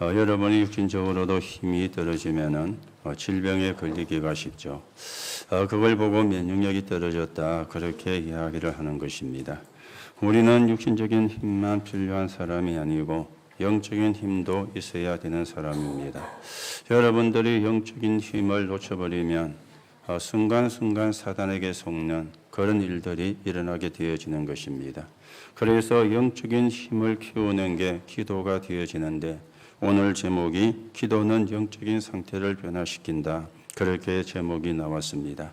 여러분이 육신적으로도 힘이 떨어지면은 질병에 걸리기가 쉽죠. 그걸 보고 면역력이 떨어졌다 그렇게 이야기를 하는 것입니다. 우리는 육신적인 힘만 필요한 사람이 아니고 영적인 힘도 있어야 되는 사람입니다. 여러분들이 영적인 힘을 놓쳐버리면 순간순간 사단에게 속는 그런 일들이 일어나게 되어지는 것입니다. 그래서 영적인 힘을 키우는 게 기도가 되어지는데 오늘 제목이 기도는 영적인 상태를 변화시킨다. 그렇게 제목이 나왔습니다.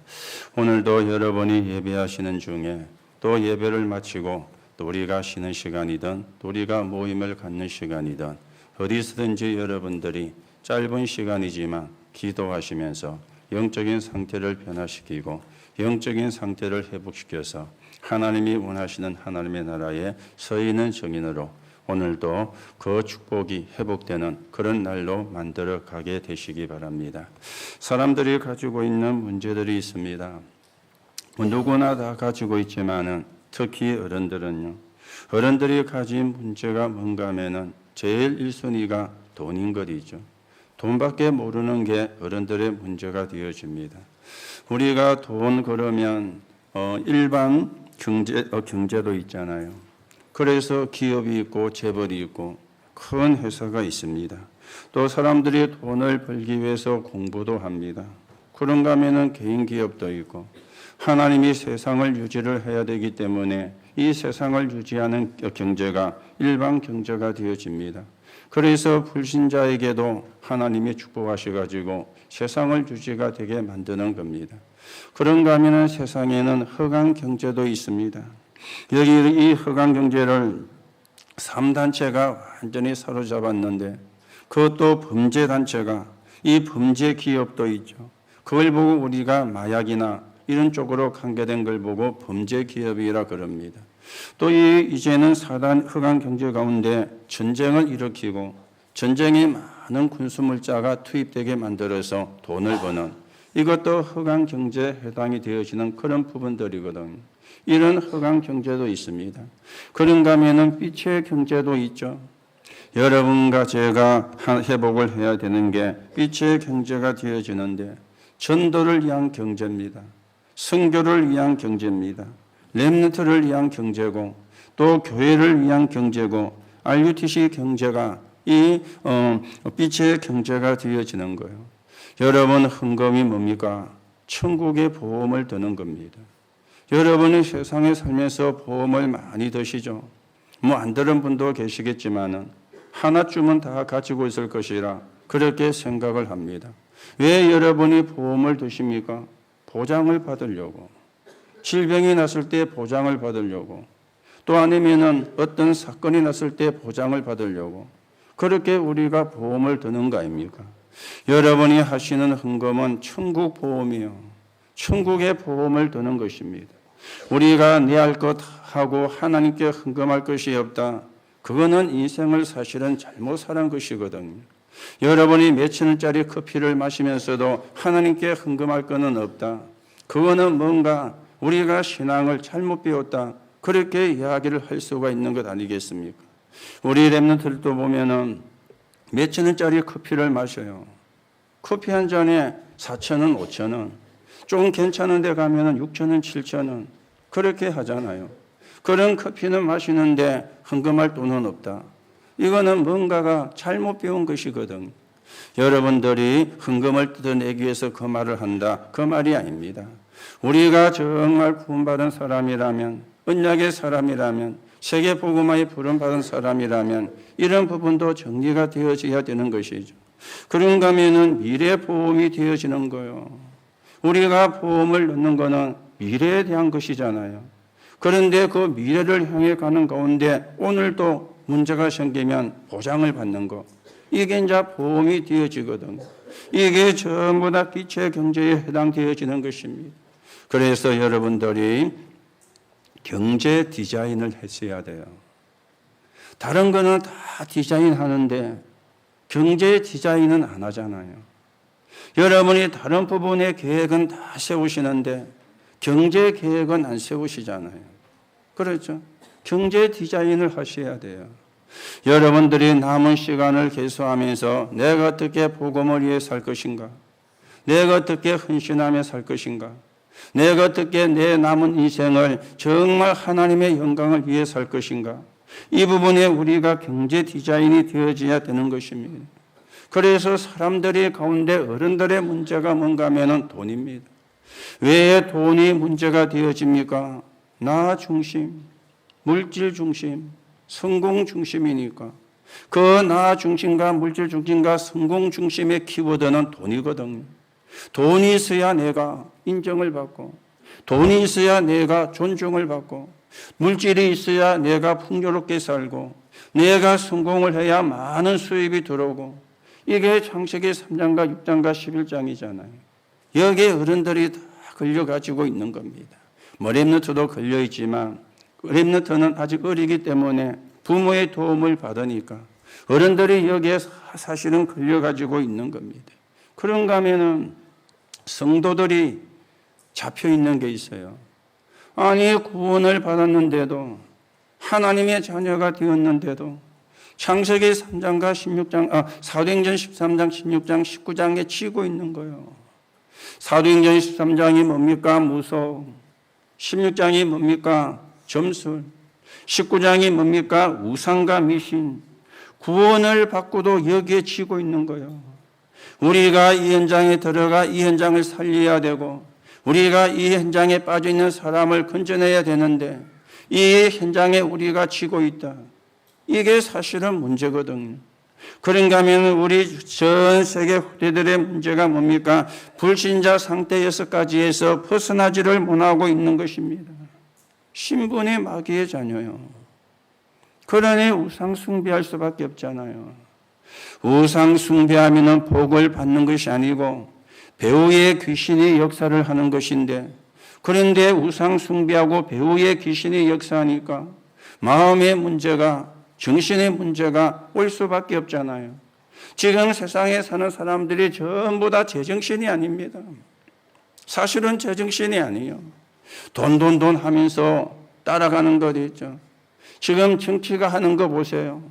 오늘도 여러분이 예배하시는 중에 또 예배를 마치고 또 우리가 쉬는 시간이든 또 우리가 모임을 갖는 시간이든 어디서든지 여러분들이 짧은 시간이지만 기도하시면서 영적인 상태를 변화시키고 영적인 상태를 회복시켜서 하나님이 원하시는 하나님의 나라에 서 있는 증인으로 오늘도 그 축복이 회복되는 그런 날로 만들어 가게 되시기 바랍니다. 사람들이 가지고 있는 문제들이 있습니다. 누구나 다 가지고 있지만은 특히 어른들이 가진 문제가 뭔가 하면은 제일 1순위가 돈인 것이죠. 돈밖에 모르는 게 어른들의 문제가 되어집니다. 우리가 돈 그러면 일반 경제도 있잖아요. 그래서 기업이 있고 재벌이 있고 큰 회사가 있습니다. 또 사람들이 돈을 벌기 위해서 공부도 합니다. 그런가 하면은 개인 기업도 있고 하나님이 세상을 유지를 해야 되기 때문에 이 세상을 유지하는 경제가 일반 경제가 되어집니다. 그래서 불신자에게도 하나님이 축복하셔가지고 세상을 유지가 되게 만드는 겁니다. 그런가 하면 세상에는 허강 경제도 있습니다. 여기 이 허강 경제를 3단체가 완전히 사로잡았는데 그것도 범죄 단체가 이 범죄 기업도 있죠. 그걸 보고 우리가 마약이나 이런 쪽으로 관계된 걸 보고 범죄 기업이라 그럽니다. 또 이제는 사단 허강 경제 가운데 전쟁을 일으키고 전쟁에 많은 군수물자가 투입되게 만들어서 돈을 버는 이것도 허강 경제에 해당이 되어지는 그런 부분들이거든요. 이런 허강 경제도 있습니다. 그런가 하면은 빛의 경제도 있죠. 여러분과 제가 회복을 해야 되는 게 빛의 경제가 되어지는데 전도를 위한 경제입니다. 선교를 위한 경제입니다. 렘넌트를 위한 경제고 또 교회를 위한 경제고 RUTC 경제가 이 빛의 경제가 되어지는 거예요. 여러분 헌금이 뭡니까? 천국의 보험을 드는 겁니다. 여러분이 세상에 살면서 보험을 많이 드시죠. 뭐 안 들은 분도 계시겠지만은 하나쯤은 다 가지고 있을 것이라 그렇게 생각을 합니다. 왜 여러분이 보험을 드십니까? 보장을 받으려고. 질병이 났을 때 보장을 받으려고. 또 아니면은 어떤 사건이 났을 때 보장을 받으려고. 그렇게 우리가 보험을 드는 거 아닙니까? 여러분이 하시는 헌금은 천국 보험이요. 천국의 보험을 드는 것입니다. 우리가 내 할 것 하고 하나님께 헌금할 것이 없다. 그거는 인생을 사실은 잘못 살은 것이거든요. 여러분이 몇천 원짜리 커피를 마시면서도 하나님께 헌금할 것은 없다. 그거는 뭔가 우리가 신앙을 잘못 배웠다. 그렇게 이야기를 할 수가 있는 것 아니겠습니까? 우리 렘넌트들도 보면은 몇천 원짜리 커피를 마셔요. 커피 한 잔에 4,000원, 5,000원. 좀 괜찮은 데 가면은 6,000원, 7,000원. 그렇게 하잖아요. 그런 커피는 마시는데 헌금할 돈은 없다. 이거는 뭔가가 잘못 배운 것이거든. 여러분들이 헌금을 뜯어내기 위해서 그 말을 한다. 그 말이 아닙니다. 우리가 정말 구원받은 사람이라면, 언약의 사람이라면, 세계 복음화에 부름받은 사람이라면 이런 부분도 정리가 되어져야 되는 것이죠. 그런가 하면은 미래 보험이 되어지는 거예요. 우리가 보험을 넣는 거는 미래에 대한 것이잖아요. 그런데 그 미래를 향해 가는 가운데 오늘도 문제가 생기면 보장을 받는 거. 이게 이제 보험이 되어지거든요. 이게 전부 다 빛의 경제에 해당되어지는 것입니다. 그래서 여러분들이 경제 디자인을 했어야 돼요. 다른 거는 다 디자인하는데 경제 디자인은 안 하잖아요. 여러분이 다른 부분의 계획은 다 세우시는데 경제 계획은 안 세우시잖아요. 그렇죠? 경제 디자인을 하셔야 돼요. 여러분들이 남은 시간을 계수하면서 내가 어떻게 복음을 위해 살 것인가? 내가 어떻게 헌신하며 살 것인가? 내가 어떻게 내 남은 인생을 정말 하나님의 영광을 위해 살 것인가? 이 부분에 우리가 경제 디자인이 되어져야 되는 것입니다. 그래서 사람들이 가운데 어른들의 문제가 뭔가 하면 돈입니다. 왜 돈이 문제가 되어집니까? 나 중심, 물질 중심, 성공 중심이니까. 그 나 중심과 물질 중심과 성공 중심의 키워드는 돈이거든요. 돈이 있어야 내가 인정을 받고, 돈이 있어야 내가 존중을 받고, 물질이 있어야 내가 풍요롭게 살고, 내가 성공을 해야 많은 수입이 들어오고, 이게 창세기 3장과 6장과 11장이잖아요. 여기에 어른들이 다 걸려가지고 있는 겁니다. 렘넌트도 걸려있지만 렘넌트는 아직 어리기 때문에 부모의 도움을 받으니까 어른들이 여기에 사실은 걸려가지고 있는 겁니다. 그런가 하면은 성도들이 잡혀 있는 게 있어요. 아니, 구원을 받았는데도, 하나님의 자녀가 되었는데도 창세기 3장과 16장, 사도행전 13장, 16장, 19장에 치고 있는 거예요. 사도행전 13장이 뭡니까? 무속. 16장이 뭡니까? 점술. 19장이 뭡니까? 우상과 미신. 구원을 받고도 여기에 치고 있는 거예요. 우리가 이 현장에 들어가 이 현장을 살려야 되고, 우리가 이 현장에 빠져 있는 사람을 건져내야 되는데, 이 현장에 우리가 치고 있다. 이게 사실은 문제거든요. 그런가 하면 우리 전 세계 후대들의 문제가 뭡니까? 불신자 상태 6가지에서 벗어나지를 못하고 있는 것입니다. 신분이 마귀의 자녀요. 그러니 우상 숭배할 수밖에 없잖아요. 우상 숭배하면 복을 받는 것이 아니고 배후의 귀신이 역사를 하는 것인데, 그런데 우상 숭배하고 배후의 귀신이 역사하니까 마음의 문제가, 정신의 문제가 올 수밖에 없잖아요. 지금 세상에 사는 사람들이 전부 다 제정신이 아닙니다. 사실은 제정신이 아니에요. 돈 하면서 따라가는 것 있죠. 지금 정치가 하는 거 보세요.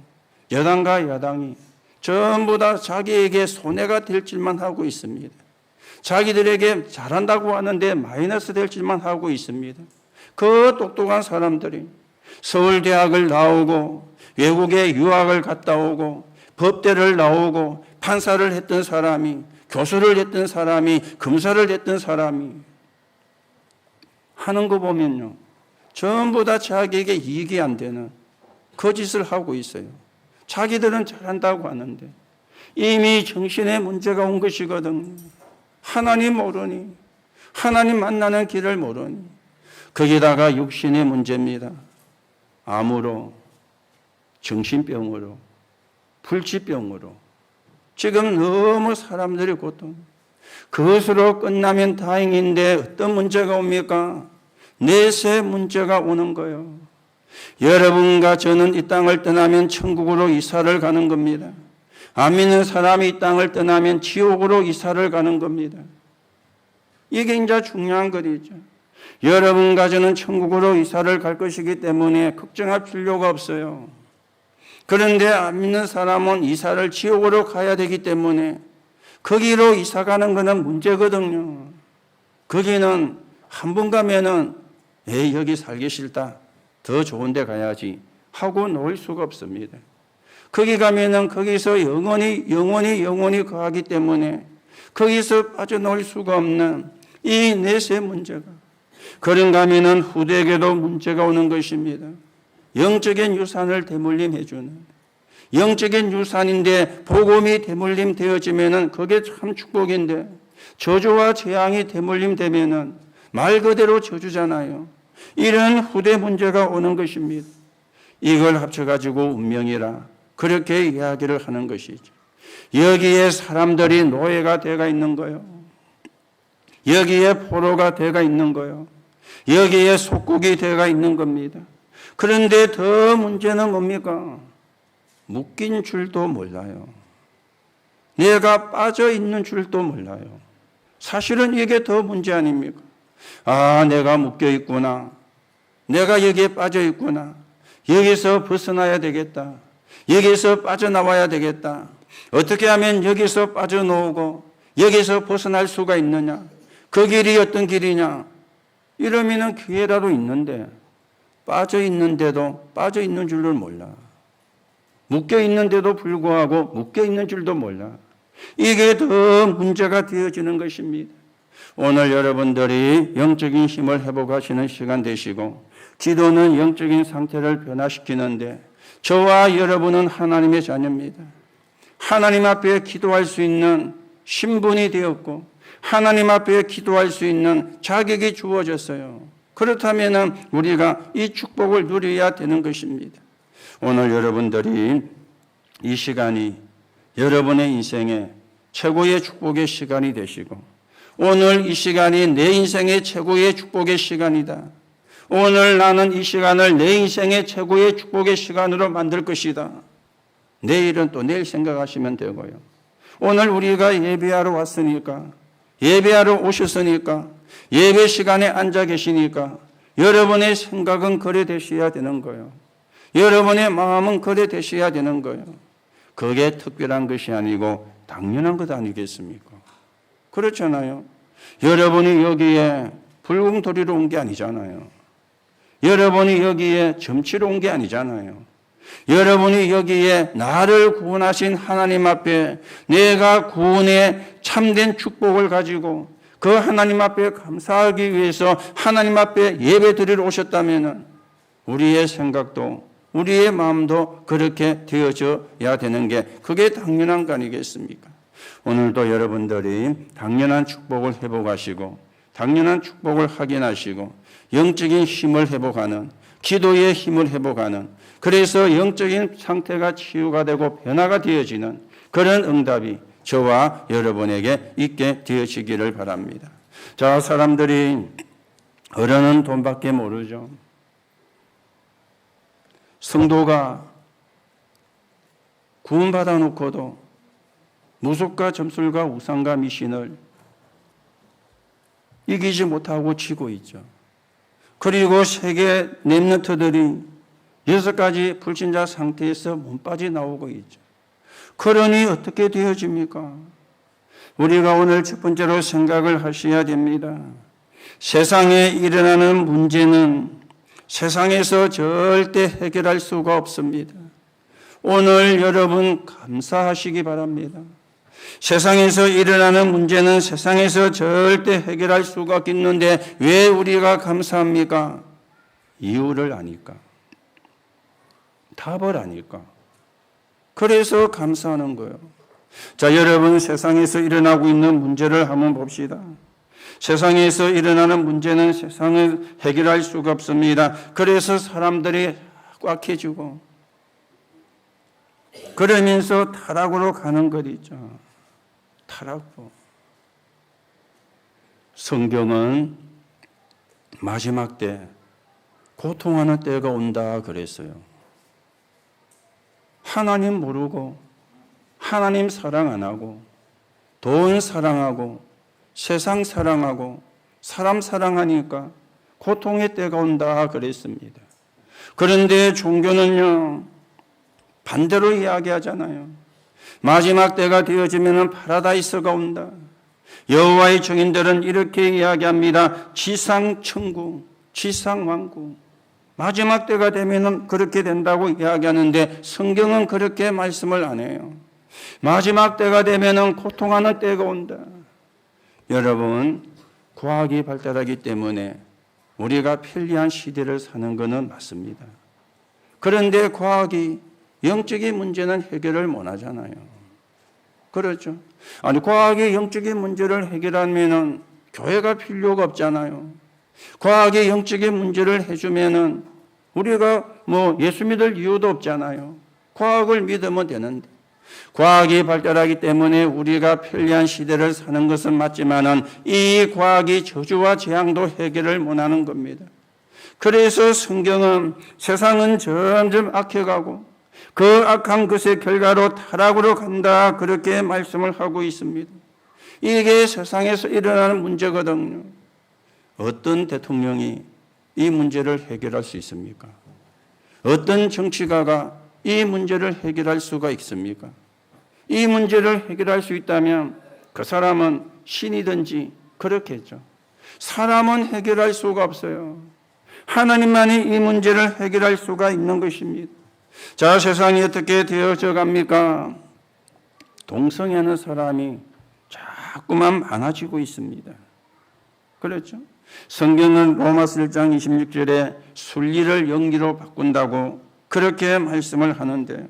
여당과 야당이 전부 다 자기에게 손해가 될 짓만 하고 있습니다. 자기들에게 잘한다고 하는데 마이너스 될 짓만 하고 있습니다. 그 똑똑한 사람들이 서울대학을 나오고 외국에 유학을 갔다 오고 법대를 나오고 판사를 했던 사람이, 교수를 했던 사람이, 검사를 했던 사람이 하는 거 보면요, 전부 다 자기에게 이익이 안 되는 거짓을 하고 있어요. 자기들은 잘한다고 하는데 이미 정신에 문제가 온 것이거든요. 하나님 모르니, 하나님 만나는 길을 모르니, 거기다가 육신의 문제입니다. 암으로, 정신병으로, 불치병으로 지금 너무 사람들이 고통, 그것으로 끝나면 다행인데 어떤 문제가 옵니까? 내세 문제가 오는 거예요. 여러분과 저는 이 땅을 떠나면 천국으로 이사를 가는 겁니다. 안 믿는 사람이 이 땅을 떠나면 지옥으로 이사를 가는 겁니다. 이게 이제 중요한 거리죠. 여러분과 저는 천국으로 이사를 갈 것이기 때문에 걱정할 필요가 없어요. 그런데 안 믿는 사람은 이사를 지옥으로 가야 되기 때문에 거기로 이사 가는 것은 문제거든요. 거기는 한 번 가면은 여기 살기 싫다, 더 좋은 데 가야지 하고 놓을 수가 없습니다. 거기 가면은 거기서 영원히 거하기 때문에 거기서 빠져나올 수가 없는 이 내세 문제가, 그런가 하면은 후대에게도 문제가 오는 것입니다. 영적인 유산을 대물림해주는, 영적인 유산인데 복음이 대물림 되어지면은 그게 참 축복인데, 저주와 재앙이 대물림 되면은 말 그대로 저주잖아요. 이런 후대 문제가 오는 것입니다. 이걸 합쳐가지고 운명이라 그렇게 이야기를 하는 것이죠. 여기에 사람들이 노예가 되어 있는 거예요. 여기에 포로가 되어 있는 거예요. 여기에 속국이 되어 있는 겁니다. 그런데 더 문제는 뭡니까? 묶인 줄도 몰라요. 내가 빠져 있는 줄도 몰라요. 사실은 이게 더 문제 아닙니까? 아, 내가 묶여 있구나. 내가 여기에 빠져 있구나. 여기서 벗어나야 되겠다. 여기서 빠져나와야 되겠다. 어떻게 하면 여기서 빠져나오고 여기서 벗어날 수가 있느냐? 그 길이 어떤 길이냐? 이러면은 기회라도 있는데 빠져 있는데도 빠져 있는 줄을 몰라. 묶여 있는데도 불구하고 묶여 있는 줄도 몰라. 이게 더 문제가 되어지는 것입니다. 오늘 여러분들이 영적인 힘을 회복하시는 시간 되시고 기도는 영적인 상태를 변화시키는데 저와 여러분은 하나님의 자녀입니다. 하나님 앞에 기도할 수 있는 신분이 되었고 하나님 앞에 기도할 수 있는 자격이 주어졌어요. 그렇다면 우리가 이 축복을 누려야 되는 것입니다. 오늘 여러분들이 이 시간이 여러분의 인생의 최고의 축복의 시간이 되시고 오늘 이 시간이 내 인생의 최고의 축복의 시간이다. 오늘 나는 이 시간을 내 인생의 최고의 축복의 시간으로 만들 것이다. 내일은 또 내일 생각하시면 되고요. 오늘 우리가 예배하러 왔으니까 예배하러 오셨으니까 예배 시간에 앉아 계시니까 여러분의 생각은 그래 되셔야 되는 거예요. 여러분의 마음은 그래 되셔야 되는 거예요. 그게 특별한 것이 아니고 당연한 것 아니겠습니까? 그렇잖아요. 여러분이 여기에 불공돌이로 온 게 아니잖아요. 여러분이 여기에 점치러 온 게 아니잖아요. 여러분이 여기에 나를 구원하신 하나님 앞에 내가 구원의 참된 축복을 가지고 그 하나님 앞에 감사하기 위해서 하나님 앞에 예배 드리러 오셨다면 우리의 생각도 우리의 마음도 그렇게 되어져야 되는 게 그게 당연한 거 아니겠습니까? 오늘도 여러분들이 당연한 축복을 회복하시고 당연한 축복을 확인하시고 영적인 힘을 회복하는 기도의 힘을 회복하는 그래서 영적인 상태가 치유가 되고 변화가 되어지는 그런 응답이 저와 여러분에게 있게 되어지기를 바랍니다. 자, 사람들이 어른은 돈밖에 모르죠. 성도가 구원받아 놓고도 무속과 점술과 우상과 미신을 이기지 못하고 지고 있죠. 그리고 세계 렘넌트들이 6가지 불신자 상태에서 몸빠지 나오고 있죠. 그러니 어떻게 되어집니까? 우리가 오늘 첫 번째로 생각을 하셔야 됩니다. 세상에 일어나는 문제는 세상에서 절대 해결할 수가 없습니다. 오늘 여러분 감사하시기 바랍니다. 세상에서 일어나는 문제는 세상에서 절대 해결할 수가 없는데 왜 우리가 감사합니까? 이유를 아니까. 답을 아니까. 그래서 감사하는 거예요. 자, 여러분 세상에서 일어나고 있는 문제를 한번 봅시다. 세상에서 일어나는 문제는 세상을 해결할 수가 없습니다. 그래서 사람들이 꽉해지고 그러면서 타락으로 가는 것 있죠. 타락으로. 성경은 마지막 때 고통하는 때가 온다 그랬어요. 하나님 모르고 하나님 사랑 안 하고 돈 사랑하고 세상 사랑하고 사람 사랑하니까 고통의 때가 온다 그랬습니다. 그런데 종교는요 반대로 이야기하잖아요. 마지막 때가 되어지면 파라다이스가 온다. 여호와의 증인들은 이렇게 이야기합니다. 지상천국, 지상왕국. 마지막 때가 되면 그렇게 된다고 이야기하는데 성경은 그렇게 말씀을 안 해요. 마지막 때가 되면 고통하는 때가 온다. 여러분, 과학이 발달하기 때문에 우리가 편리한 시대를 사는 것은 맞습니다. 그런데 과학이 영적인 문제는 해결을 못 하잖아요. 그렇죠? 아니, 과학이 영적인 문제를 해결하면 교회가 필요가 없잖아요. 과학이 영적인 문제를 해주면은 우리가 예수 믿을 이유도 없잖아요. 과학을 믿으면 되는데. 과학이 발달하기 때문에 우리가 편리한 시대를 사는 것은 맞지만은 이 과학이 저주와 재앙도 해결을 못하는 겁니다. 그래서 성경은 세상은 점점 악해가고 그 악한 것의 결과로 타락으로 간다 그렇게 말씀을 하고 있습니다. 이게 세상에서 일어나는 문제거든요. 어떤 대통령이 이 문제를 해결할 수 있습니까? 어떤 정치가가 이 문제를 해결할 수가 있습니까? 이 문제를 해결할 수 있다면 그 사람은 신이든지 그렇겠죠. 사람은 해결할 수가 없어요. 하나님만이 이 문제를 해결할 수가 있는 것입니다. 자, 세상이 어떻게 되어져 갑니까? 동성애하는 사람이 자꾸만 많아지고 있습니다. 그렇죠? 성경은 로마서 1장 26절에 순리를 영리로 바꾼다고 그렇게 말씀을 하는데,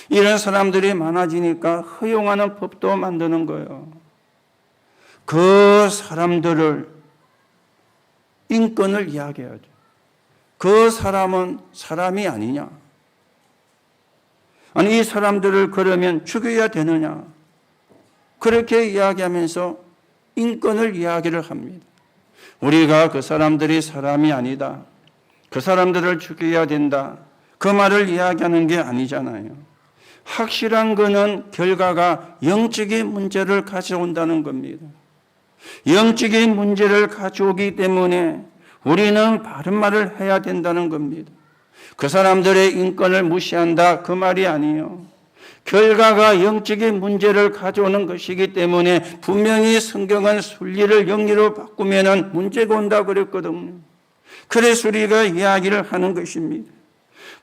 이런 사람들이 많아지니까 허용하는 법도 만드는 거예요. 그 사람들을 인권을 이야기해야죠. 그 사람은 사람이 아니냐? 아니, 이 사람들을 그러면 죽여야 되느냐? 그렇게 이야기하면서 인권을 이야기를 합니다. 우리가 그 사람들이 사람이 아니다, 그 사람들을 죽여야 된다, 그 말을 이야기하는 게 아니잖아요. 확실한 것은 결과가 영적인 문제를 가져온다는 겁니다. 영적인 문제를 가져오기 때문에 우리는 바른 말을 해야 된다는 겁니다. 그 사람들의 인권을 무시한다, 그 말이 아니에요. 결과가 영적인 문제를 가져오는 것이기 때문에 분명히 성경은 순리를 영리로 바꾸면 문제가 온다 그랬거든요. 그래서 우리가 이야기를 하는 것입니다.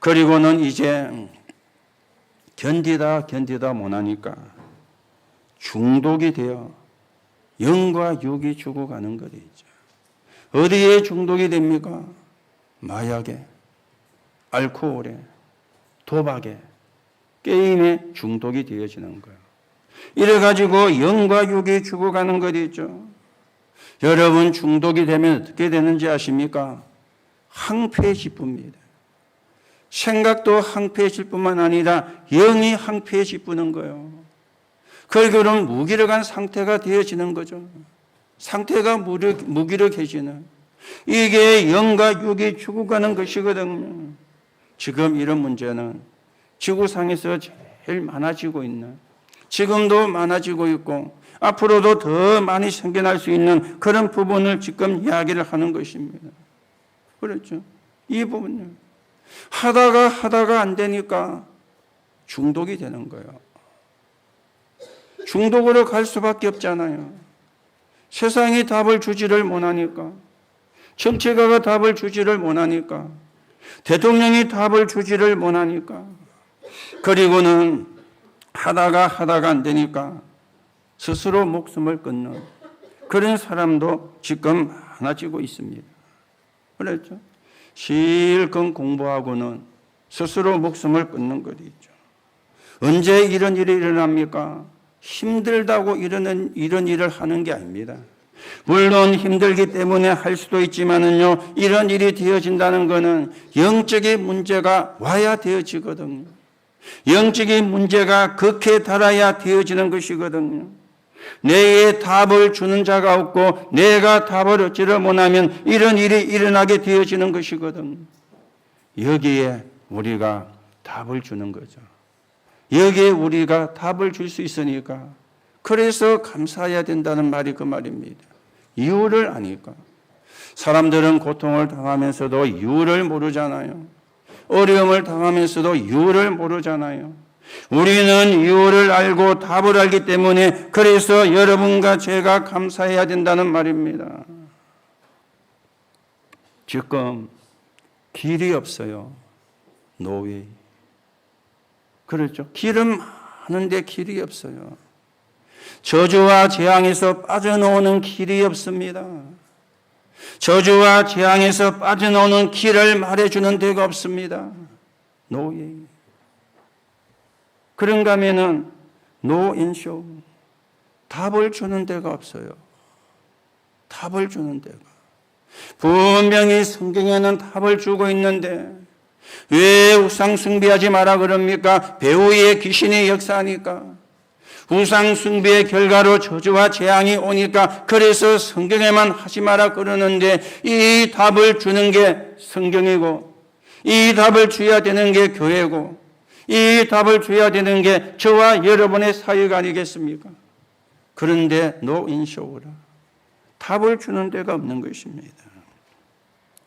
그리고는 이제 견디다 못하니까 중독이 되어 영과 육이 죽어가는 것이죠. 어디에 중독이 됩니까? 마약에, 알코올에, 도박에, 게임에 중독이 되어지는 거예요. 이래가지고 영과 육이 죽어가는 것이죠. 여러분, 중독이 되면 어떻게 되는지 아십니까? 항폐해질 뿐입니다. 생각도 항폐해질 뿐만 아니라 영이 항폐해질 뿐인 거예요. 그럼 무기력한 상태가 되어지는 거죠. 상태가 무기력해지는, 이게 영과 육이 죽어가는 것이거든요. 지금 이런 문제는 지구상에서 제일 많아지고 있는, 지금도 많아지고 있고 앞으로도 더 많이 생겨날 수 있는 그런 부분을 지금 이야기를 하는 것입니다. 그렇죠? 이 부분요. 하다가 안 되니까 중독이 되는 거예요. 중독으로 갈 수밖에 없잖아요. 세상이 답을 주지를 못하니까, 정치가가 답을 주지를 못하니까, 대통령이 답을 주지를 못하니까, 그리고는 하다가 안 되니까 스스로 목숨을 끊는 그런 사람도 지금 많아지고 있습니다. 그렇죠? 실컷 공부하고는 스스로 목숨을 끊는 것이죠. 언제 이런 일이 일어납니까? 힘들다고 이런 일을 하는 게 아닙니다. 물론 힘들기 때문에 할 수도 있지만은요, 이런 일이 되어진다는 것은 영적인 문제가 와야 되어지거든요. 영적인 문제가 극에 달아야 되어지는 것이거든요. 내게 답을 주는 자가 없고 내가 답을 얻지를 못하면 이런 일이 일어나게 되어지는 것이거든요. 여기에 우리가 답을 주는 거죠. 여기에 우리가 답을 줄 수 있으니까, 그래서 감사해야 된다는 말이 그 말입니다. 이유를 아니까. 사람들은 고통을 당하면서도 이유를 모르잖아요. 어려움을 당하면서도 이유를 모르잖아요. 우리는 이유를 알고 답을 알기 때문에, 그래서 여러분과 제가 감사해야 된다는 말입니다. 지금 길이 없어요. 노웨이. 그렇죠. 길은 많은데 길이 없어요. 저주와 재앙에서 빠져나오는 길이 없습니다. 저주와 재앙에서 빠져나오는 길을 말해주는 데가 없습니다. 노예. 그런가 하면은 노인쇼. 답을 주는 데가 없어요. 답을 주는 데가. 분명히 성경에는 답을 주고 있는데 왜 우상 숭배하지 마라 그럽니까? 배후에 귀신이 역사하니까. 우상 숭배의 결과로 저주와 재앙이 오니까 그래서 성경에만 하지 마라 그러는데, 이 답을 주는 게 성경이고, 이 답을 줘야 되는 게 교회고, 이 답을 줘야 되는 게 저와 여러분의 사역 아니겠습니까? 그런데 노인쇼라. 답을 주는 데가 없는 것입니다.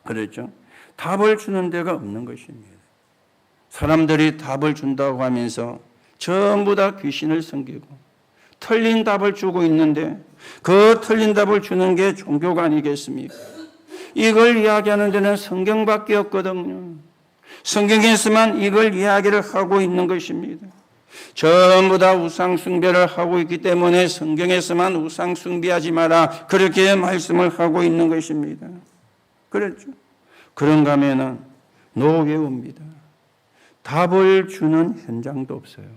그렇죠? 답을 주는 데가 없는 것입니다. 사람들이 답을 준다고 하면서 전부 다 귀신을 섬기고 틀린 답을 주고 있는데 그 틀린 답을 주는 게 종교가 아니겠습니까? 이걸 이야기하는 데는 성경밖에 없거든요. 성경에서만 이걸 이야기를 하고 있는 것입니다. 전부 다 우상 숭배를 하고 있기 때문에 성경에서만 우상 숭배하지 마라 그렇게 말씀을 하고 있는 것입니다. 그렇죠? 그런가 하면은 노외우입니다. 답을 주는 현장도 없어요.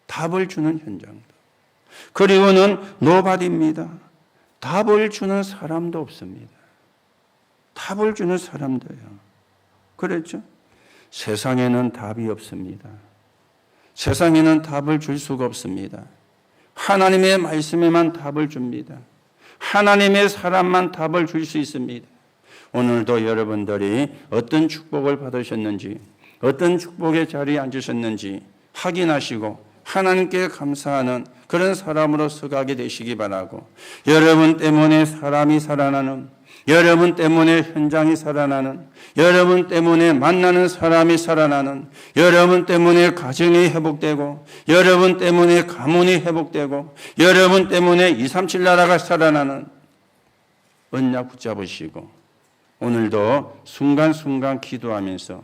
답을 주는 현장도. 그리고는 노바디입니다. 답을 주는 사람도 없습니다. 답을 주는 사람도요. 그렇죠? 세상에는 답이 없습니다. 세상에는 답을 줄 수가 없습니다. 하나님의 말씀에만 답을 줍니다. 하나님의 사람만 답을 줄 수 있습니다. 오늘도 여러분들이 어떤 축복을 받으셨는지, 어떤 축복의 자리에 앉으셨는지 확인하시고 하나님께 감사하는 그런 사람으로 서가게 되시기 바라고, 여러분 때문에 사람이 살아나는, 여러분 때문에 현장이 살아나는, 여러분 때문에 만나는 사람이 살아나는, 여러분 때문에 가정이 회복되고, 여러분 때문에 가문이 회복되고, 여러분 때문에 237 나라가 살아나는 언약 붙잡으시고 오늘도 순간순간 기도하면서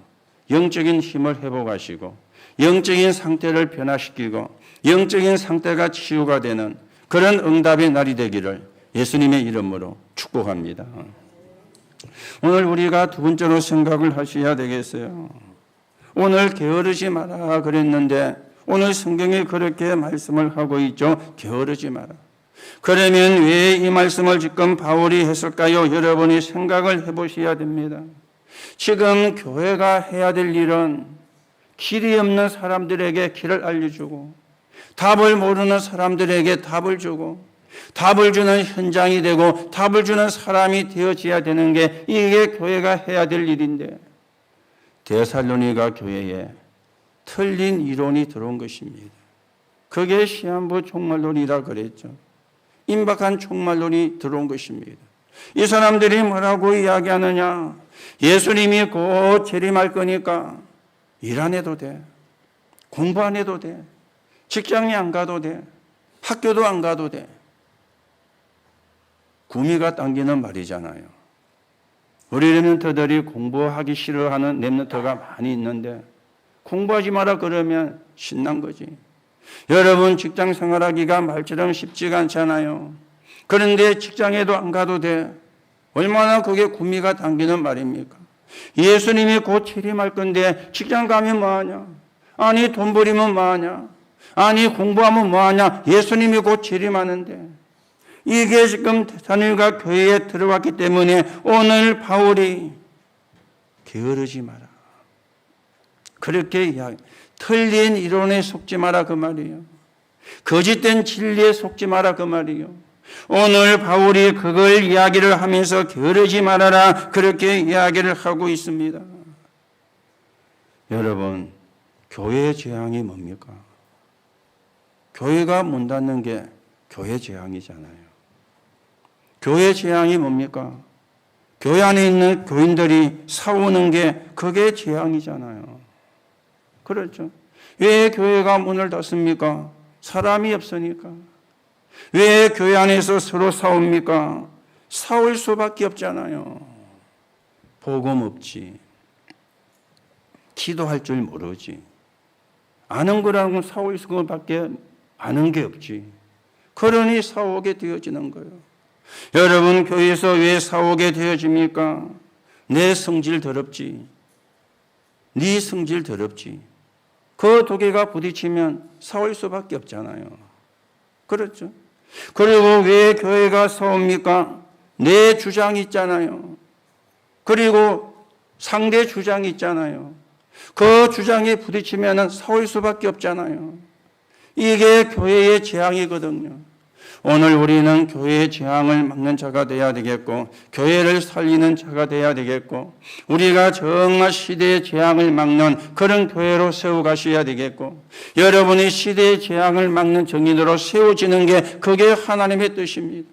영적인 힘을 회복하시고 영적인 상태를 변화시키고 영적인 상태가 치유가 되는 그런 응답의 날이 되기를 예수님의 이름으로 축복합니다. 오늘 우리가 두 번째로 생각을 하셔야 되겠어요. 오늘 게으르지 마라 그랬는데 오늘 성경이 그렇게 말씀을 하고 있죠. 게으르지 마라. 그러면 왜 이 말씀을 지금 바울이 했을까요? 여러분이 생각을 해보셔야 됩니다. 지금 교회가 해야 될 일은 길이 없는 사람들에게 길을 알려주고 답을 모르는 사람들에게 답을 주고 답을 주는 현장이 되고 답을 주는 사람이 되어져야 되는 게 이게 교회가 해야 될 일인데 데살로니가 교회에 틀린 이론이 들어온 것입니다. 그게 시한부 종말론이라 그랬죠. 임박한 종말론이 들어온 것입니다. 이 사람들이 뭐라고 이야기하느냐? 예수님이 곧 재림할 거니까 일 안 해도 돼. 공부 안 해도 돼. 직장에 안 가도 돼. 학교도 안 가도 돼. 구미가 당기는 말이잖아요. 우리 랩런트들이 공부하기 싫어하는 랩런트가 많이 있는데 공부하지 마라 그러면 신난 거지. 여러분 직장 생활하기가 말처럼 쉽지가 않잖아요. 그런데 직장에도 안 가도 돼. 얼마나 그게 구미가 당기는 말입니까? 예수님이 곧 재림할 건데 직장 가면 뭐하냐? 아니 돈 버리면 뭐하냐? 아니 공부하면 뭐하냐? 예수님이 곧 재림하는데 이게 지금 데살로니가 교회에 들어왔기 때문에 오늘 바울이 게으르지 마라. 그렇게 이야기. 틀린 이론에 속지 마라 그 말이에요. 거짓된 진리에 속지 마라 그 말이에요. 오늘 바울이 그걸 이야기를 하면서 게으르지 말아라 그렇게 이야기를 하고 있습니다. 여러분, 교회의 재앙이 뭡니까? 교회가 문 닫는 게 교회 재앙이잖아요. 교회 재앙이 뭡니까? 교회 안에 있는 교인들이 싸우는 게 그게 재앙이잖아요. 그렇죠. 왜 교회가 문을 닫습니까? 사람이 없으니까. 왜 교회 안에서 서로 싸웁니까? 싸울 수밖에 없잖아요. 복음 없지. 기도할 줄 모르지. 아는 거라고 싸울 수밖에 아는 게 없지. 그러니 싸우게 되어지는 거예요. 여러분 교회에서 왜 싸우게 되어집니까? 내 성질 더럽지. 네 성질 더럽지. 그 두 개가 부딪히면 싸울 수밖에 없잖아요. 그렇죠? 그리고 왜 교회가 싸웁니까? 내 주장이 있잖아요. 그리고 상대 주장이 있잖아요. 그 주장에 부딪히면 싸울 수밖에 없잖아요. 이게 교회의 재앙이거든요. 오늘 우리는 교회의 재앙을 막는 자가 되어야 되겠고 교회를 살리는 자가 되어야 되겠고 우리가 정말 시대의 재앙을 막는 그런 교회로 세워가셔야 되겠고 여러분이 시대의 재앙을 막는 정인으로 세워지는 게 그게 하나님의 뜻입니다.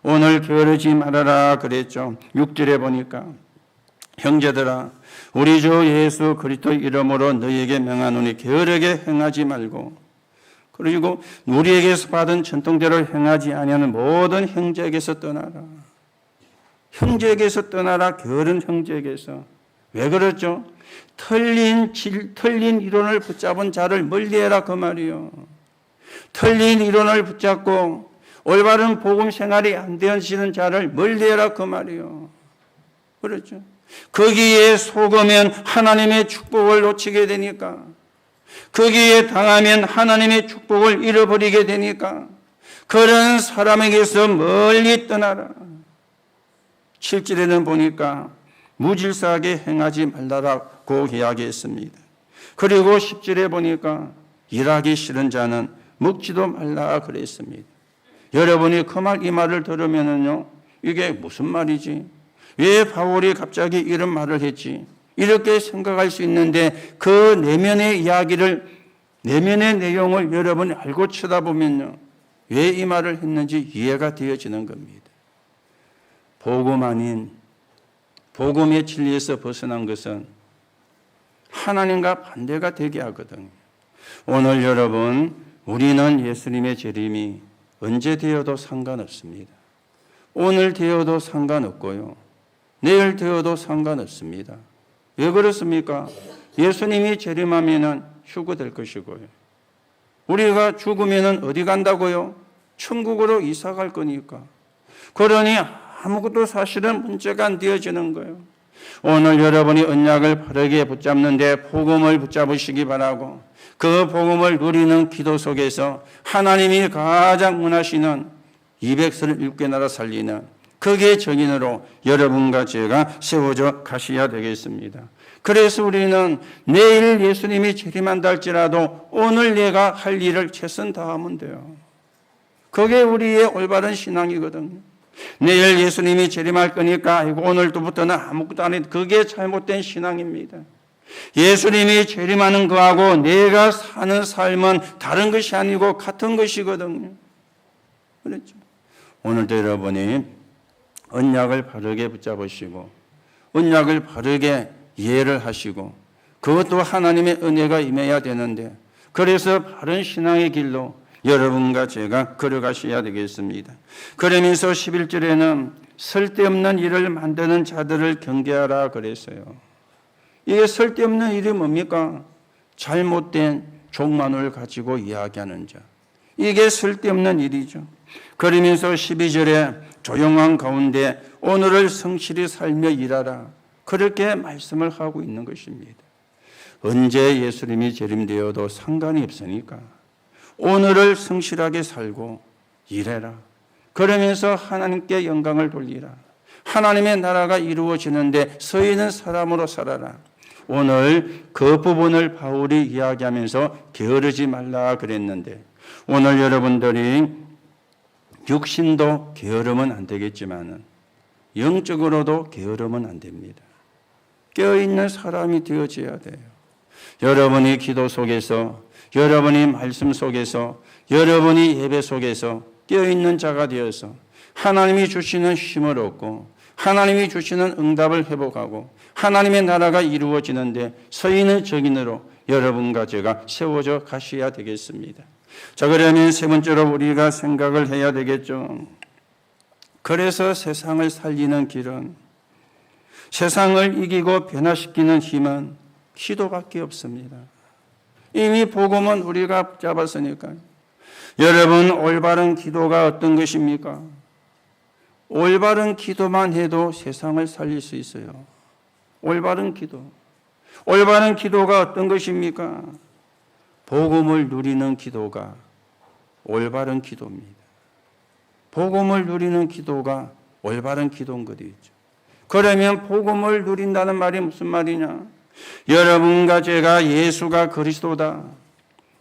오늘 게으르지 말아라 그랬죠. 6절에 보니까 형제들아, 우리 주 예수 그리스도 이름으로 너희에게 명하노니 게으르게 행하지 말고, 그리고 우리에게서 받은 전통대로 행하지 아니하는 모든 형제에게서 떠나라. 형제에게서 떠나라. 게으른 형제에게서. 왜 그렇죠? 틀린 이론을 붙잡은 자를 멀리해라, 그 말이요. 틀린 이론을 붙잡고 올바른 복음 생활이 안 되시는 자를 멀리해라, 그 말이요. 그렇죠? 거기에 속으면 하나님의 축복을 놓치게 되니까, 거기에 당하면 하나님의 축복을 잃어버리게 되니까 그런 사람에게서 멀리 떠나라. 7절에는 보니까 무질서하게 행하지 말라고 이야기했습니다. 그리고 10절에 보니까 일하기 싫은 자는 먹지도 말라 그랬습니다. 여러분이 그 말, 이 말을 들으면요, 이게 무슨 말이지? 왜 바울이 갑자기 이런 말을 했지? 이렇게 생각할 수 있는데 그 내면의 이야기를, 내면의 내용을 여러분이 알고 쳐다보면요, 왜 이 말을 했는지 이해가 되어지는 겁니다. 복음 아닌 복음의 진리에서 벗어난 것은 하나님과 반대가 되게 하거든요. 오늘 여러분, 우리는 예수님의 재림이 언제 되어도 상관없습니다. 오늘 되어도 상관없고요, 내일 되어도 상관없습니다. 왜 그렇습니까? 예수님이 재림하면 휴거될 것이고요, 우리가 죽으면 어디 간다고요? 천국으로 이사 갈 거니까. 그러니 아무것도 사실은 문제가 안 되어지는 거예요. 오늘 여러분이 언약을 바르게 붙잡는데 복음을 붙잡으시기 바라고, 그 복음을 누리는 기도 속에서 하나님이 가장 원하시는 237개 나라 살리는 그게 정인으로 여러분과 제가 세워져 가셔야 되겠습니다. 그래서 우리는 내일 예수님이 재림한다 할지라도 오늘 내가 할 일을 최선 다하면 돼요. 그게 우리의 올바른 신앙이거든요. 내일 예수님이 재림할 거니까 오늘부터는 아무것도 안 해도 그게 잘못된 신앙입니다. 예수님이 재림하는 거하고 내가 사는 삶은 다른 것이 아니고 같은 것이거든요. 그렇죠? 오늘도 여러분이 언약을 바르게 붙잡으시고 언약을 바르게 이해를 하시고 그것도 하나님의 은혜가 임해야 되는데, 그래서 바른 신앙의 길로 여러분과 제가 걸어가셔야 되겠습니다. 그러면서 11절에는 쓸데없는 일을 만드는 자들을 경계하라 그랬어요. 이게 쓸데없는 일이 뭡니까? 잘못된 종만을 가지고 이야기하는 자. 이게 쓸데없는 일이죠. 그러면서 12절에 조용한 가운데 오늘을 성실히 살며 일하라, 그렇게 말씀을 하고 있는 것입니다. 언제 예수님이 재림되어도 상관이 없으니까 오늘을 성실하게 살고 일해라. 그러면서 하나님께 영광을 돌리라. 하나님의 나라가 이루어지는데 서 있는 사람으로 살아라. 오늘 그 부분을 바울이 이야기하면서 게으르지 말라 그랬는데, 오늘 여러분들이 육신도 게으르면 안 되겠지만 영적으로도 게으르면 안 됩니다. 깨어있는 사람이 되어져야 돼요. 여러분이 기도 속에서, 여러분이 말씀 속에서, 여러분이 예배 속에서 깨어있는 자가 되어서 하나님이 주시는 힘을 얻고 하나님이 주시는 응답을 회복하고 하나님의 나라가 이루어지는데 서 있는 증인으로 여러분과 제가 세워져 가셔야 되겠습니다. 자, 그러면 세 번째로 우리가 생각을 해야 되겠죠. 그래서 세상을 살리는 길은, 세상을 이기고 변화시키는 힘은 기도밖에 없습니다. 이미 복음은 우리가 잡았으니까요. 여러분, 올바른 기도가 어떤 것입니까? 올바른 기도만 해도 세상을 살릴 수 있어요. 올바른 기도. 올바른 기도가 어떤 것입니까? 복음을 누리는 기도가 올바른 기도입니다. 복음을 누리는 기도가 올바른 기도인 것이죠. 그러면 복음을 누린다는 말이 무슨 말이냐? 여러분과 제가 예수가 그리스도다,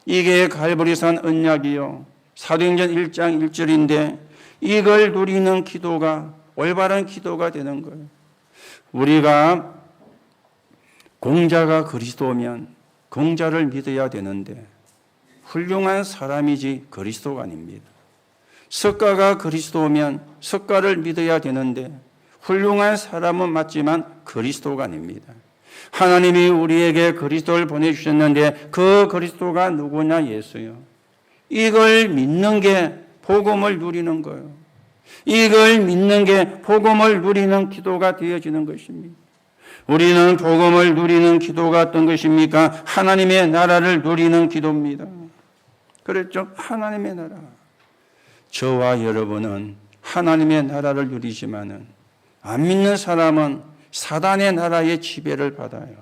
이게 갈보리산 언약이요, 사도행전 1장 1절인데 이걸 누리는 기도가 올바른 기도가 되는 거예요. 우리가 공자가 그리스도면 공자를 믿어야 되는데 훌륭한 사람이지 그리스도가 아닙니다. 석가가 그리스도면 석가를 믿어야 되는데 훌륭한 사람은 맞지만 그리스도가 아닙니다. 하나님이 우리에게 그리스도를 보내주셨는데 그 그리스도가 누구냐? 예수요. 이걸 믿는 게 복음을 누리는 거예요. 이걸 믿는 게 복음을 누리는 기도가 되어지는 것입니다. 우리는 복음을 누리는 기도가 어떤 것입니까? 하나님의 나라를 누리는 기도입니다. 그랬죠? 하나님의 나라. 저와 여러분은 하나님의 나라를 누리지만은 안 믿는 사람은 사단의 나라의 지배를 받아요.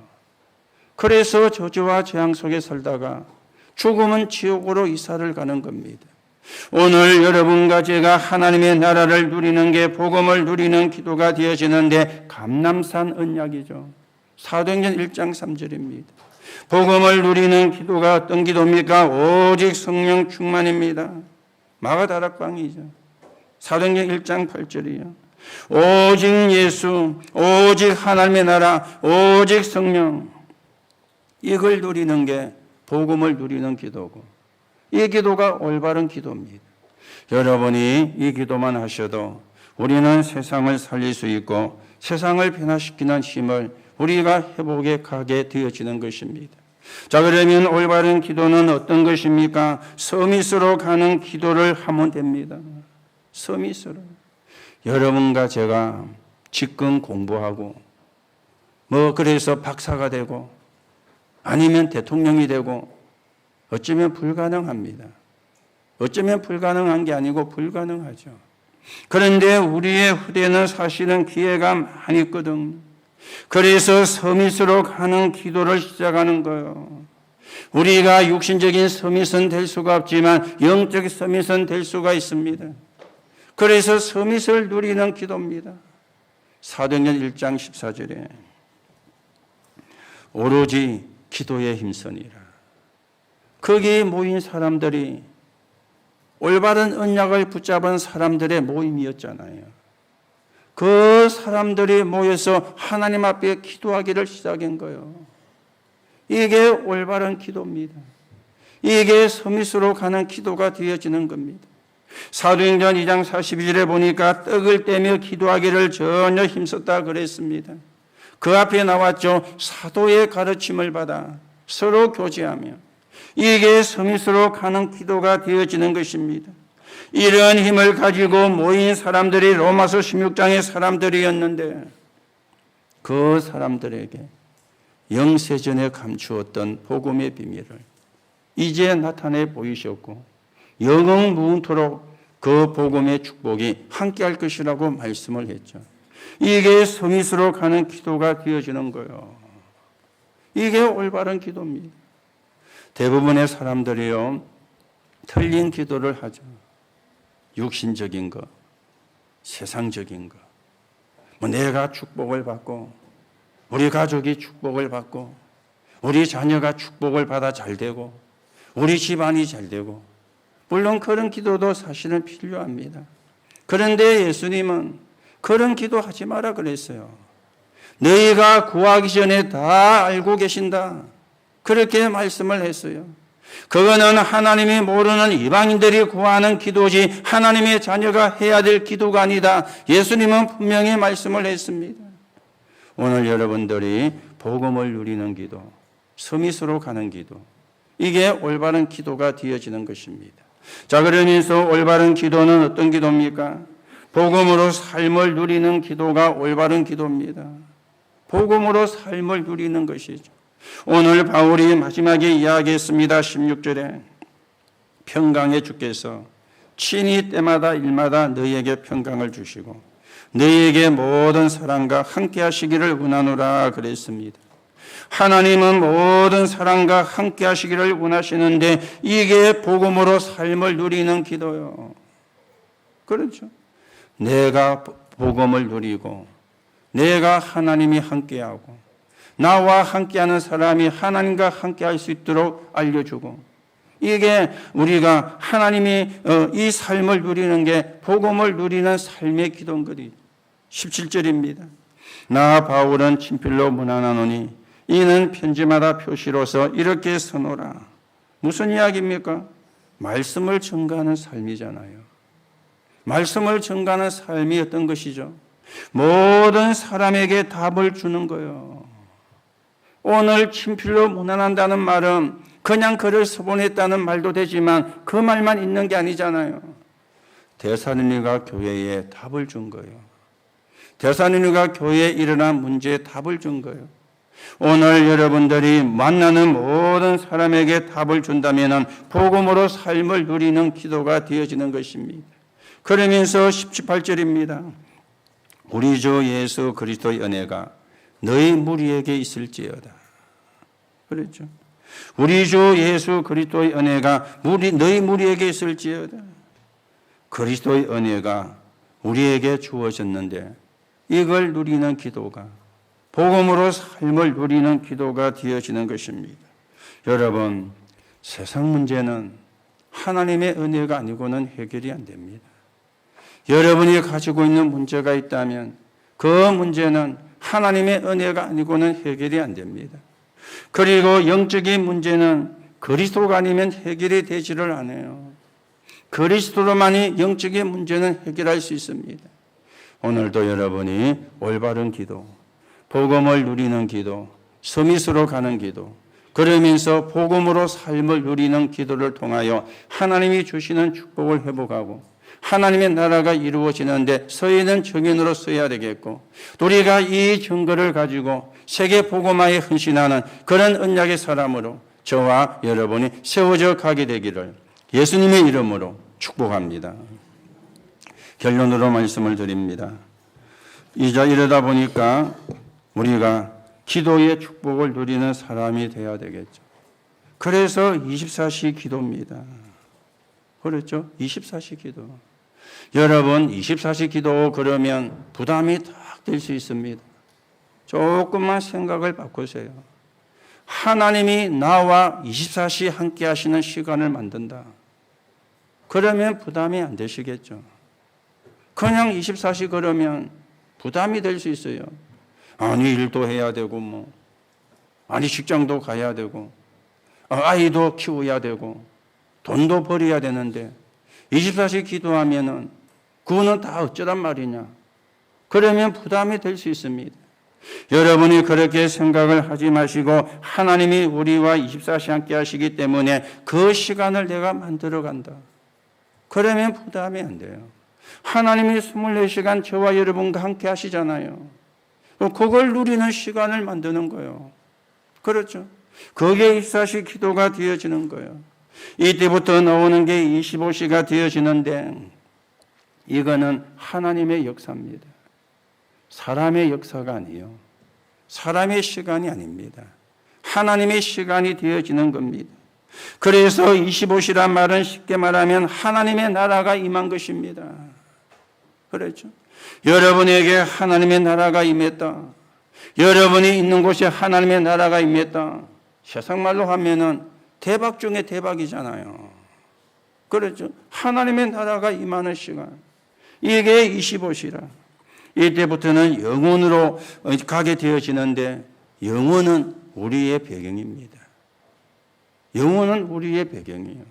그래서 저주와 재앙 속에 살다가 죽음은 지옥으로 이사를 가는 겁니다. 오늘 여러분과 제가 하나님의 나라를 누리는 게 복음을 누리는 기도가 되어지는데 감람산 언약이죠. 사도행전 1장 3절입니다. 복음을 누리는 기도가 어떤 기도입니까? 오직 성령 충만입니다. 마가다락방이죠. 사도행전 1장 8절이요. 오직 예수, 오직 하나님의 나라, 오직 성령. 이걸 누리는 게 복음을 누리는 기도고, 이 기도가 올바른 기도입니다. 여러분이 이 기도만 하셔도 우리는 세상을 살릴 수 있고 세상을 변화시키는 힘을 우리가 회복해 가게 되어지는 것입니다. 자, 그러면 올바른 기도는 어떤 것입니까? 서밋으로 가는 기도를 하면 됩니다. 서밋으로. 여러분과 제가 지금 공부하고 그래서 박사가 되고 아니면 대통령이 되고 어쩌면 불가능합니다. 어쩌면 불가능한 게 아니고 불가능하죠. 그런데 우리의 후대는 사실은 기회가 많이 있거든. 그래서 서밋으로 가는 기도를 시작하는 거예요. 우리가 육신적인 서밋은 될 수가 없지만 영적 서밋은 될 수가 있습니다. 그래서 서밋을 누리는 기도입니다. 사도행전 1장 14절에 오로지 기도에 힘쓰니라. 거기에 모인 사람들이 올바른 언약을 붙잡은 사람들의 모임이었잖아요. 그 사람들이 모여서 하나님 앞에 기도하기를 시작한 거예요. 이게 올바른 기도입니다. 이게 서밋으로 가는 기도가 되어지는 겁니다. 사도행전 2장 42절에 보니까 떡을 떼며 기도하기를 전혀 힘썼다 그랬습니다. 그 앞에 나왔죠. 사도의 가르침을 받아 서로 교제하며. 이게 서밋으로 가는 기도가 되어지는 것입니다. 이런 힘을 가지고 모인 사람들이 로마서 16장의 사람들이었는데 그 사람들에게 영세전에 감추었던 복음의 비밀을 이제 나타내 보이셨고 영원무궁토록 그 복음의 축복이 함께할 것이라고 말씀을 했죠. 이게 서밋으로 가는 기도가 되어지는 거예요. 이게 올바른 기도입니다. 대부분의 사람들이요, 틀린 기도를 하죠. 육신적인 것, 세상적인 것. 내가 축복을 받고, 우리 가족이 축복을 받고, 우리 자녀가 축복을 받아 잘 되고, 우리 집안이 잘 되고, 물론 그런 기도도 사실은 필요합니다. 그런데 예수님은 그런 기도 하지 마라 그랬어요. 너희가 구하기 전에 다 알고 계신다. 그렇게 말씀을 했어요. 그거는 하나님이 모르는 이방인들이 구하는 기도지 하나님의 자녀가 해야 될 기도가 아니다. 예수님은 분명히 말씀을 했습니다. 오늘 여러분들이 복음을 누리는 기도, 서밋으로 가는 기도, 이게 올바른 기도가 되어지는 것입니다. 자, 그러면서 올바른 기도는 어떤 기도입니까? 복음으로 삶을 누리는 기도가 올바른 기도입니다. 복음으로 삶을 누리는 것이죠. 오늘 바울이 마지막에 이야기했습니다. 16절에 평강의 주께서 친히 때마다 일마다 너희에게 평강을 주시고 너희에게 모든 사랑과 함께 하시기를 원하노라 그랬습니다. 하나님은 모든 사랑과 함께 하시기를 원하시는데 이게 복음으로 삶을 누리는 기도요. 그렇죠. 내가 복음을 누리고 내가 하나님이 함께하고 나와 함께하는 사람이 하나님과 함께할 수 있도록 알려주고 이게 우리가 하나님이 이 삶을 누리는 게 복음을 누리는 삶의 기도인 거리. 17절입니다. 나 바울은 친필로 문안하노니 이는 편지마다 표시로서 이렇게 써놓으라. 무슨 이야기입니까? 말씀을 전가하는 삶이잖아요. 말씀을 전가하는 삶이 어떤 것이죠? 모든 사람에게 답을 주는 거예요. 오늘 친필로 문안한다는 말은 그냥 글을 서본했다는 말도 되지만 그 말만 있는 게 아니잖아요. 데살로니가 교회에 답을 준 거예요. 데살로니가 교회에 일어난 문제에 답을 준 거예요. 오늘 여러분들이 만나는 모든 사람에게 답을 준다면 복음으로 삶을 누리는 기도가 되어지는 것입니다. 그러면서 18절입니다. 우리 주 예수 그리스도의 은혜가 너희 무리에게 있을지어다. 그렇죠. 우리 주 예수 그리스도의 은혜가 너희 무리에게 있을지어다. 그리스도의 은혜가 우리에게 주어졌는데 이걸 누리는 기도가 복음으로 삶을 누리는 기도가 되어지는 것입니다. 여러분, 세상 문제는 하나님의 은혜가 아니고는 해결이 안 됩니다. 여러분이 가지고 있는 문제가 있다면 그 문제는 하나님의 은혜가 아니고는 해결이 안 됩니다. 그리고 영적인 문제는 그리스도가 아니면 해결이 되지를 않아요. 그리스도로만이 영적인 문제는 해결할 수 있습니다. 오늘도 여러분이 올바른 기도, 복음을 누리는 기도, 서밋으로 가는 기도, 그러면서 복음으로 삶을 누리는 기도를 통하여 하나님이 주시는 축복을 회복하고 하나님의 나라가 이루어지는데 서있는 증인으로 서야 되겠고, 우리가 이 증거를 가지고 세계 복음화에 헌신하는 그런 언약의 사람으로 저와 여러분이 세워져 가게 되기를 예수님의 이름으로 축복합니다. 결론으로 말씀을 드립니다. 이러다 보니까 우리가 기도의 축복을 누리는 사람이 되어야 되겠죠. 그래서 24시 기도입니다. 그렇죠? 24시 기도. 여러분, 24시 기도 그러면 부담이 딱 될 수 있습니다. 조금만 생각을 바꾸세요. 하나님이 나와 24시 함께 하시는 시간을 만든다. 그러면 부담이 안 되시겠죠. 그냥 24시 그러면 부담이 될 수 있어요. 아니, 일도 해야 되고, 아니, 직장도 가야 되고, 아이도 키워야 되고, 돈도 벌어야 되는데, 24시 기도하면은, 그거는 다 어쩌란 말이냐. 그러면 부담이 될 수 있습니다. 여러분이 그렇게 생각을 하지 마시고, 하나님이 우리와 24시 함께 하시기 때문에 그 시간을 내가 만들어 간다. 그러면 부담이 안 돼요. 하나님이 24시간 저와 여러분과 함께 하시잖아요. 그걸 누리는 시간을 만드는 거예요. 그렇죠. 그게 24시 기도가 되어지는 거예요. 이때부터 나오는 게 25시가 되어지는데 이거는 하나님의 역사입니다. 사람의 역사가 아니에요. 사람의 시간이 아닙니다. 하나님의 시간이 되어지는 겁니다. 그래서 25시란 말은 쉽게 말하면 하나님의 나라가 임한 것입니다. 그렇죠. 여러분에게 하나님의 나라가 임했다. 여러분이 있는 곳에 하나님의 나라가 임했다. 세상 말로 하면은 대박 중에 대박이잖아요. 그렇죠. 하나님의 나라가 임하는 시간. 이게 25시라. 이때부터는 영원으로 가게 되어지는데 영원은 우리의 배경입니다. 영원은 우리의 배경이에요.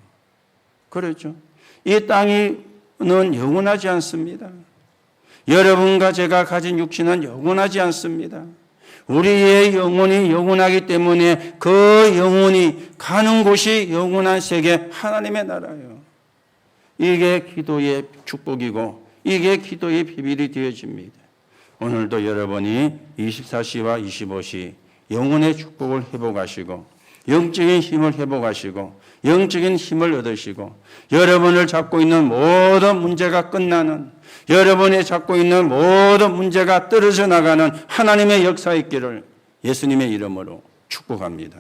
그렇죠. 이 땅은 영원하지 않습니다. 여러분과 제가 가진 육신은 영원하지 않습니다. 우리의 영혼이 영원하기 때문에 그 영혼이 가는 곳이 영원한 세계 하나님의 나라예요. 이게 기도의 축복이고 이게 기도의 비밀이 되어집니다. 오늘도 여러분이 24시와 25시 영혼의 축복을 회복하시고 영적인 힘을 회복하시고 영적인 힘을 얻으시고 여러분을 잡고 있는 모든 문제가 끝나는 여러분이 잡고 있는 모든 문제가 떨어져 나가는 하나님의 역사 있기를 예수님의 이름으로 축복합니다.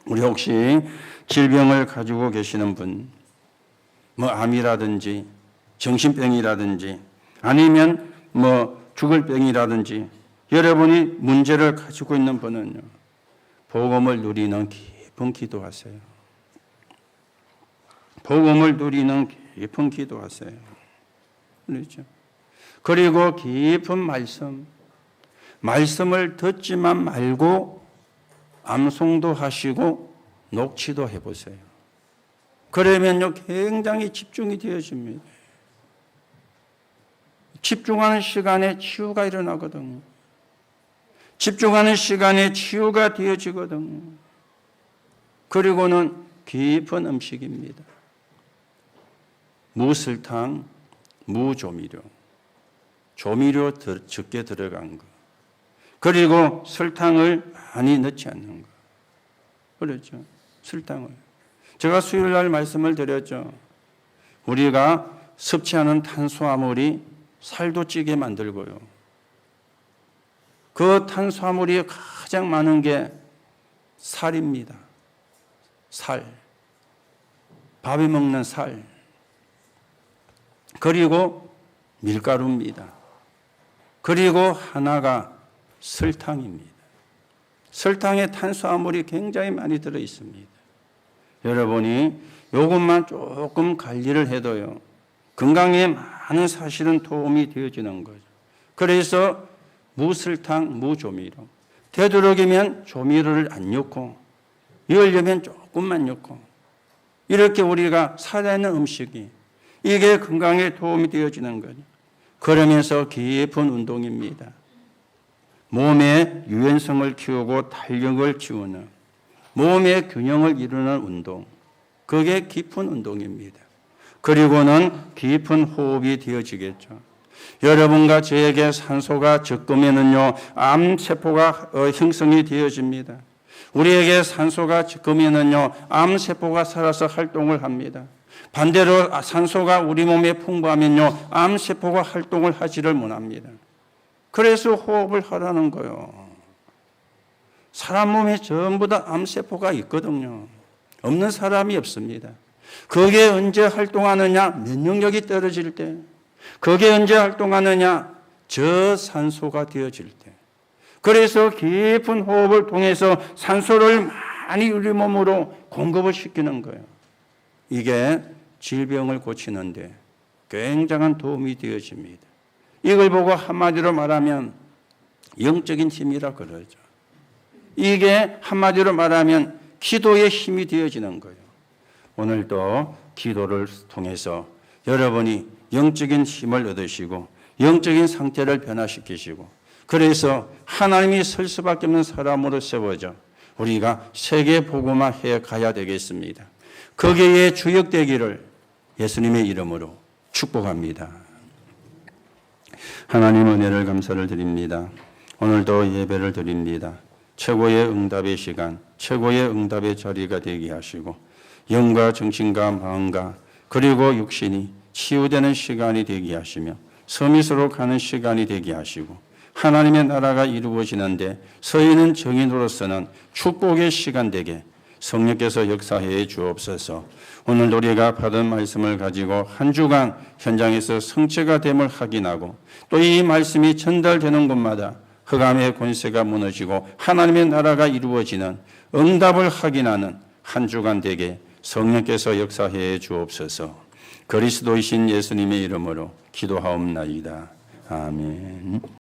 우리 혹시 질병을 가지고 계시는 분, 암이라든지 정신병이라든지 아니면 죽을 병이라든지 여러분이 문제를 가지고 있는 분은요. 복음을 누리는 깊은 기도하세요. 복음을 누리는 깊은 기도하세요. 그렇죠? 그리고 깊은 말씀을 듣지만 말고 암송도 하시고 녹취도 해보세요. 그러면요 굉장히 집중이 되어집니다. 집중하는 시간에 치유가 일어나거든요. 집중하는 시간에 치유가 되어지거든요. 그리고는 깊은 음식입니다. 무설탕, 무조미료. 조미료 적게 들어간 거. 그리고 설탕을 많이 넣지 않는 거. 그렇죠. 설탕을. 제가 수요일 날 말씀을 드렸죠. 우리가 섭취하는 탄수화물이 살도 찌게 만들고요. 그 탄수화물이 가장 많은 게 살입니다. 살. 밥에 먹는 살. 그리고 밀가루입니다. 그리고 하나가 설탕입니다. 설탕에 탄수화물이 굉장히 많이 들어 있습니다. 여러분이 이것만 조금 관리를 해도요, 건강에 많은 사실은 도움이 되어지는 거죠. 그래서 무설탕, 무조미료. 되도록이면 조미료를 안 넣고, 넣으려면 조금만 넣고, 이렇게 우리가 살아있는 음식이 이게 건강에 도움이 되어지는 거죠. 그러면서 깊은 운동입니다. 몸의 유연성을 키우고 탄력을 키우는, 몸의 균형을 이루는 운동. 그게 깊은 운동입니다. 그리고는 깊은 호흡이 되어지겠죠. 여러분과 저에게 산소가 적으면은요, 암세포가 형성이 되어집니다. 우리에게 산소가 적으면은요, 암세포가 살아서 활동을 합니다. 반대로 산소가 우리 몸에 풍부하면요, 암세포가 활동을 하지를 못합니다. 그래서 호흡을 하라는 거예요. 사람 몸에 전부 다 암세포가 있거든요. 없는 사람이 없습니다. 그게 언제 활동하느냐? 면역력이 떨어질 때. 그게 언제 활동하느냐? 저산소가 되어질 때. 그래서 깊은 호흡을 통해서 산소를 많이 우리 몸으로 공급을 시키는 거예요. 이게 질병을 고치는데 굉장한 도움이 되어집니다. 이걸 보고 한마디로 말하면 영적인 힘이라 그러죠. 이게 한마디로 말하면 기도의 힘이 되어지는 거예요. 오늘도 기도를 통해서 여러분이 영적인 힘을 얻으시고 영적인 상태를 변화시키시고 그래서 하나님이 설 수밖에 없는 사람으로 세워져 우리가 세계 복음화해 가야 되겠습니다. 거기에 주역되기를 예수님의 이름으로 축복합니다. 하나님 은혜를 감사를 드립니다. 오늘도 예배를 드립니다. 최고의 응답의 시간, 최고의 응답의 자리가 되게 하시고 영과 정신과 마음과 그리고 육신이 치유되는 시간이 되게 하시며 서밋으로 가는 시간이 되게 하시고 하나님의 나라가 이루어지는데 서있는 정인으로서는 축복의 시간 되게 성령께서 역사해 주옵소서. 오늘 우리가 받은 말씀을 가지고 한 주간 현장에서 성취가 됨을 확인하고 또 이 말씀이 전달되는 곳마다 흑암의 권세가 무너지고 하나님의 나라가 이루어지는 응답을 확인하는 한 주간 되게 성령께서 역사해 주옵소서. 그리스도이신 예수님의 이름으로 기도하옵나이다. 아멘.